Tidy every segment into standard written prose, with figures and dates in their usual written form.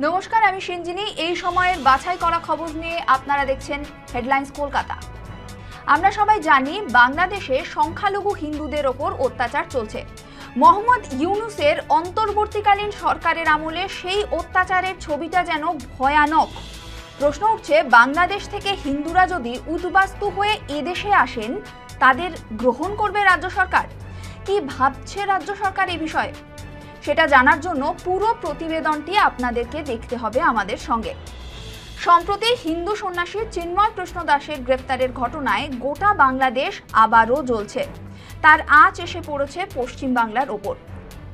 নমস্কার, আমি সিঞ্জিনী। এই সময়ের বাছাই করা খবর নিয়ে আপনারা দেখছেন হেডলাইন্স কলকাতা। আমরা সবাই জানি বাংলাদেশে সংখ্যালঘু হিন্দুদের ওপর অত্যাচার চলছে। মোহাম্মদ ইউনূসের অন্তর্বর্তীকালীন সরকারের আমলে সেই অত্যাচারের ছবিটা যেন ভয়ানক। প্রশ্ন উঠছে, বাংলাদেশ থেকে হিন্দুরা যদি উদ্বাস্তু হয়ে এদেশে আসেন, তাদের গ্রহণ করবে রাজ্য সরকার? কি ভাবছে রাজ্য সরকার এই বিষয়ে? সেটা জানার জন্য পুরো প্রতিবেদনটি আপনাদেরকে দেখতে হবে আমাদের সঙ্গে। সম্প্রতি হিন্দু সন্ন্যাসী চিন্ময় কৃষ্ণ দাসের গ্রেপ্তারের ঘটনায় গোটা বাংলাদেশ আবারও জ্বলছে। তার আঁচ এসে পড়েছে পশ্চিম বাংলার ওপর।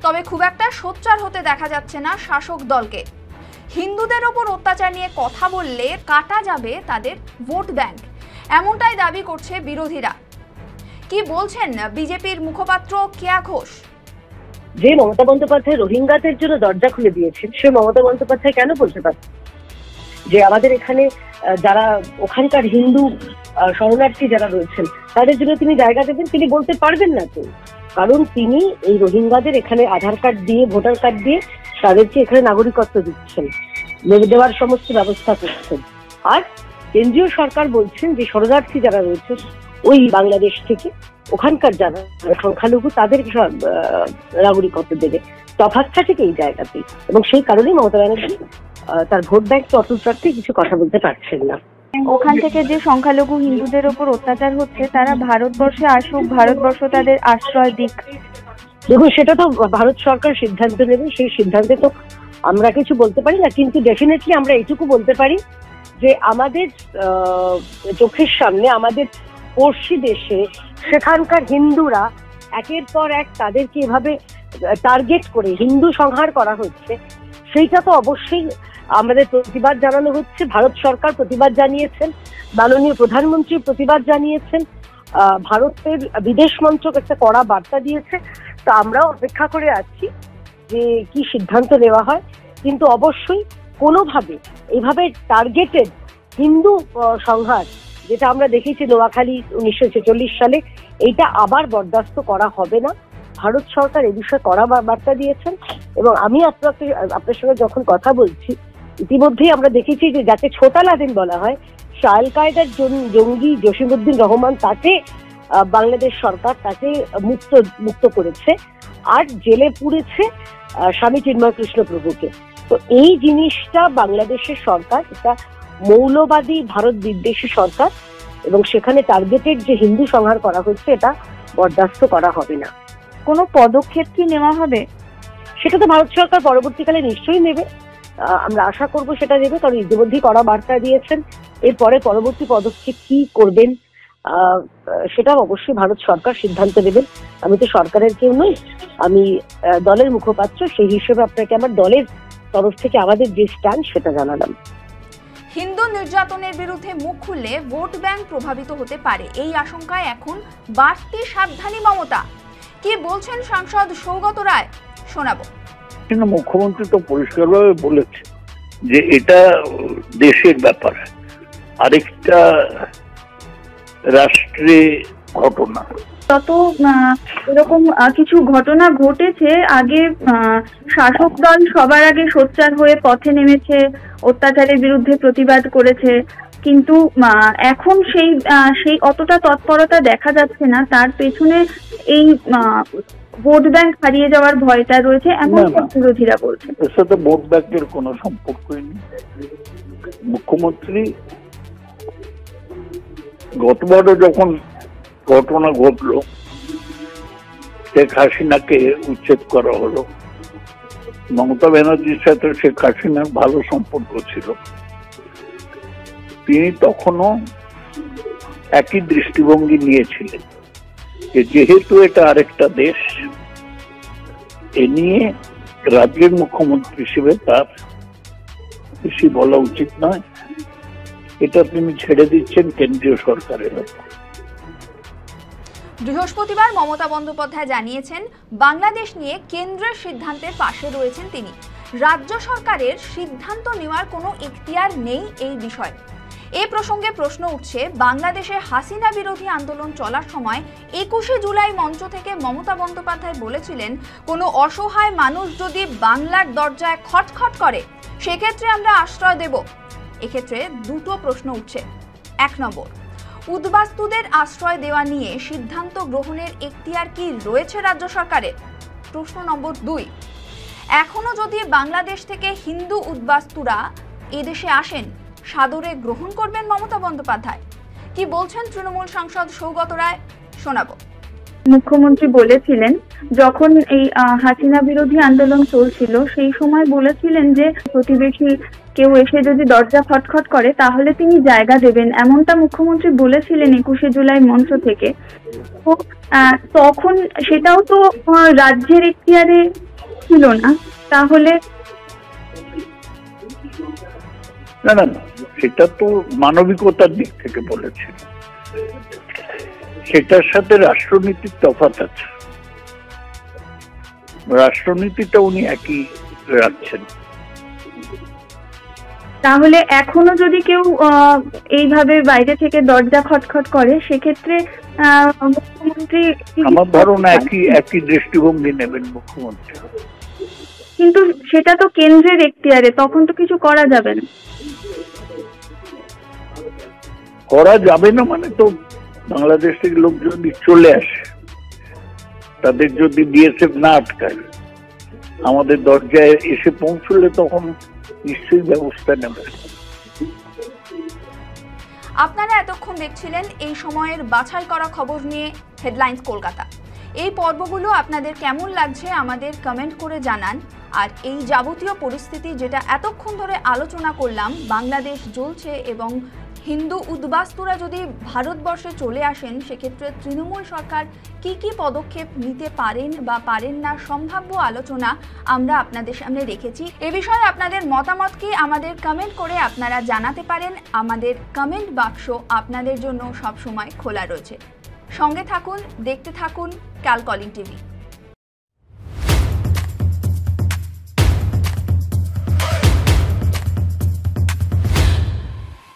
তবে খুব একটা সোচ্চার হতে দেখা যাচ্ছে না শাসক দলকে। হিন্দুদের ওপর অত্যাচার নিয়ে কথা বললে কাটা যাবে তাদের ভোট ব্যাংক, এমনটাই দাবি করছে বিরোধীরা। কি বলছেন বিজেপির মুখপাত্র কেয়া ঘোষ? যে মমতা বন্দ্যোপাধ্যায় রোহিঙ্গাদের জন্য দরজা খুলে দিয়েছেন, সে মমতা বন্দ্যোপাধ্যায় কেন বলতে পারেন যে আমাদের এখানে যারা ওখানকার হিন্দু শরণার্থী যারা রয়েছেন তাদের জন্য তিনি জায়গা দেবেন? তিনি বলতে পারবেন না তো, কারণ তিনি এই রোহিঙ্গাদের এখানে আধার কার্ড দিয়ে, ভোটার কার্ড দিয়ে তাদেরকে এখানে নাগরিকত্ব দিচ্ছেন, দেওয়ার সমস্ত ব্যবস্থা করছেন। আর কেন্দ্রীয় সরকার বলছেন যে শরণার্থী যারা রয়েছে ওই বাংলাদেশ থেকে, ওখানকার যারা সংখ্যালঘু তাদেরকে নাগরিকত্ব দেবে। তফাৎটা ঠিক এই জায়গাতেই, এবং সেই কারণেই মমতা ব্যানার্জি তার ভোট ব্যাংককে অটুট রাখতে কিছু কথা বলতে পারছেন না। ওখান থেকে যে সংখ্যালঘু হিন্দুদের ওপর অত্যাচার হচ্ছে, তারা ভারতবর্ষে আসুক, ভারতবর্ষ তাদের আশ্রয় দিক। দেখুন, সেটা তো ভারত সরকার সিদ্ধান্ত নেবে, সেই সিদ্ধান্তে তো আমরা কিছু বলতে পারি না। কিন্তু ডেফিনেটলি আমরা এইটুকু বলতে পারি যে আমাদের চোখের সামনে, আমাদের পড়শি দেশে সেখানকার হিন্দুরা একের পর এক তাদেরকে এভাবে টার্গেট করে হিন্দু সংহার করা হচ্ছে, সেইটা তো অবশ্যই আমাদের প্রতিবাদ জানানো হচ্ছে। ভারত সরকার প্রতিবাদ জানিয়েছেন, মাননীয় প্রধানমন্ত্রী প্রতিবাদ জানিয়েছেন, ভারতের বিদেশ মন্ত্রক একটা কড়া বার্তা দিয়েছে। তো আমরাও অপেক্ষা করে আছি যে কি সিদ্ধান্ত নেওয়া হয়। কিন্তু অবশ্যই কোনোভাবে এইভাবে টার্গেটেড হিন্দু সংহার, যেটা আমরা দেখেছি নোয়াখালী 1946 সালে, এইটা আবার বরদাস্ত করা হবে না। ভারত সরকার এ বিষয়ে কড়া বার্তা দিয়েছেন। এবং আমি আপনার সঙ্গে যখন কথা বলছি, ইতিমধ্যেই আমরা দেখেছি যে যাকে ছোটা লাদেন বলা হয়, আল কায়দার জঙ্গি জসিমউদ্দিন রহমান, তাকে বাংলাদেশ সরকার তাকে মুক্ত করেছে, আর জেলে পুরেছে স্বামী চিন্ময় কৃষ্ণ প্রভুকে। তো এই জিনিসটা বাংলাদেশের সরকার, এটা মৌলবাদী ভারত বিদ্বেষী সরকার, এবং সেখানে টার্গেটেড যে হিন্দু সংহার করা হচ্ছে, এটা বরদাস্ত করা হবে না। কোনো পদক্ষেপ কি নেওয়া হবে? সেটা তো ভারত সরকার পরবর্তীকালে নিশ্চয়ই নেবে। আমরা আশা করব সেটা নেবে, কারণ ইতিমধ্যেই কড়া বার্তা দিয়েছেন। এরপরে পরবর্তী পদক্ষেপ কি করবেন সেটা অবশ্যই ভারত সরকার সিদ্ধান্ত নেবেন। আমি তো সরকারের কেউ নই, আমি দলের মুখপাত্র। সেই হিসেবে আপনাকে আমার দলের তরফ থেকে আমাদের যে স্ট্যান্ড সেটা জানালাম। হিন্দু নির্যাতনের বিরুদ্ধে মুখ খুললে ভোট ব্যাংক প্রভাবিত হতে পারে, এই আশঙ্কায় এখন বাড়তি সাবধানী মমতা। কি বলছেন সাংসদ সৌগত রায়? শোনাবো। মুখ্যমন্ত্রী তো পরিষ্কারভাবে বলেছে যে এটা দেশের ব্যাপার, আরেকটা রাষ্ট্রে ঘটনা। তত এরকম কিছু ঘটনা ঘটেছে আগে। শাসক দল সবার আগে সোচ্চার হয়ে পথে নেমেছে, অত্যাচারের বিরুদ্ধে প্রতিবাদ করেছে, কিন্তু এখন সেই অতটা তৎপরতা দেখা যাচ্ছে না। তার পেছনে এই ভোট ব্যাংক হারিয়ে যাওয়ার ভয়টা রয়েছে, এমন বিরোধীরা বলছে। এর সাথে ভোট ব্যাংকের কোনো সম্পর্কই নেই। মুখ্যমন্ত্রী গতবারও যখন ঘটনা ঘটলো, শেখ হাসিনাকে উচ্ছেদ করা হলো, মমতা ব্যানার্জির সাথে শেখ হাসিনার ভালো সম্পর্ক ছিল। তিনি তখনও একই দৃষ্টিভঙ্গি নিয়েছিলেন যে যেহেতু এটা আরেকটা দেশ, এ নিয়ে রাজ্যের মুখ্যমন্ত্রী হিসেবে তার বেশি বলা উচিত নয়। এটা তিনি ছেড়ে দিচ্ছেন কেন্দ্রীয় সরকারের। বৃহস্পতিবার মমতা বন্দ্যোপাধ্যায় জানিয়েছেন, বাংলাদেশ নিয়ে কেন্দ্রের সিদ্ধান্তের পাশে রয়েছেন তিনি। রাজ্য সরকারের সিদ্ধান্ত নেওয়ার কোনো এখতিয়ার নেই এই বিষয়ে। এ প্রসঙ্গে প্রশ্ন উঠছে, বাংলাদেশে হাসিনা বিরোধী আন্দোলন চলার সময় 21শে জুলাই মঞ্চ থেকে মমতা বন্দ্যোপাধ্যায় বলেছিলেন, কোনো অসহায় মানুষ যদি বাংলার দরজায় খটখট করে সেক্ষেত্রে আমরা আশ্রয় দেব? এক্ষেত্রে দুটো প্রশ্ন উঠছে। 1 নম্বর, উদ্বাস্তুদের আশ্রয় দেওয়া নিয়ে সিদ্ধান্ত গ্রহণের এখতিয়ার কি রয়েছে রাজ্য সরকারের? প্রশ্ন নম্বর 2, এখনো যদি বাংলাদেশ থেকে হিন্দু উদ্বাস্তুরা এদেশে আসেন, সাদরে গ্রহণ করবেন মমতা বন্দ্যোপাধ্যায়? কি বলছেন তৃণমূল সাংসদ সৌগত রায়, শোনাবো। মুখ্যমন্ত্রী বলেছিলেন, যখন এই হাসিনা বিরোধী আন্দোলন চলছিল সেই সময় বলেছিলেন যে প্রতিবেশী কেউ এসে যদি দরজা খটখট করে তাহলে তিনি জায়গা দেবেন, এমনটা মুখ্যমন্ত্রী বলেছিলেন 21শে জুলাই মঞ্চ থেকে। তো তখন সেটাও তো রাজ্যের এখতিয়ারে ছিল না, তাহলে? না না না, সেটা তো মানবিকতার দিক থেকে বলেছিল, সেটার সাথে রাষ্ট্রনীতির তফাৎ আছে। রাষ্ট্রনীতিটা উনি একই রাখছেন। তাহলে এখনো যদি কেউ এইভাবে বাইরে থেকে দরজা খটখট করে সেক্ষেত্রে মুখ্যমন্ত্রী, আমার ধারণা একই দৃষ্টিভঙ্গি নেবেন মুখ্যমন্ত্রী। কিন্তু সেটা তো কেন্দ্রের এখতিয়ারে, তখন তো কিছু করা যাবে না। করা যাবে না মানে তো বাংলাদেশ থেকে লোক যদি চলে আসে, তাদের যদি বিএসএফ না আটকায়, আমাদের দরজায় এসে পৌঁছলে তখন নিশ্চয়ই ব্যবস্থা নেবে। আপনারা এতক্ষণ দেখছিলেন এই সময়ের বাছাই করা খবর নিয়ে হেডলাইন্স কলকাতা। এই পর্বগুলো আপনাদের কেমন লাগছে আমাদের কমেন্ট করে জানান। আর এই যাবতীয় পরিস্থিতি যেটা এতক্ষণ ধরে আলোচনা করলাম, বাংলাদেশ জ্বলছে এবং হিন্দু উদ্বাস্তুরা যদি ভারতবর্ষে চলে আসেন সেক্ষেত্রে তৃণমূল সরকার কি কি পদক্ষেপ নিতে পারেন বা পারেন না, সম্ভাব্য আলোচনা আমরা আপনাদের সামনে রেখেছি। এ বিষয়ে আপনাদের মতামত কি আমাদের কমেন্ট করে আপনারা জানাতে পারেন। আমাদের কমেন্ট বাক্স আপনাদের জন্য সবসময় খোলা রয়েছে। সঙ্গে থাকুন, দেখতে থাকুন কাল কলিং টিভি।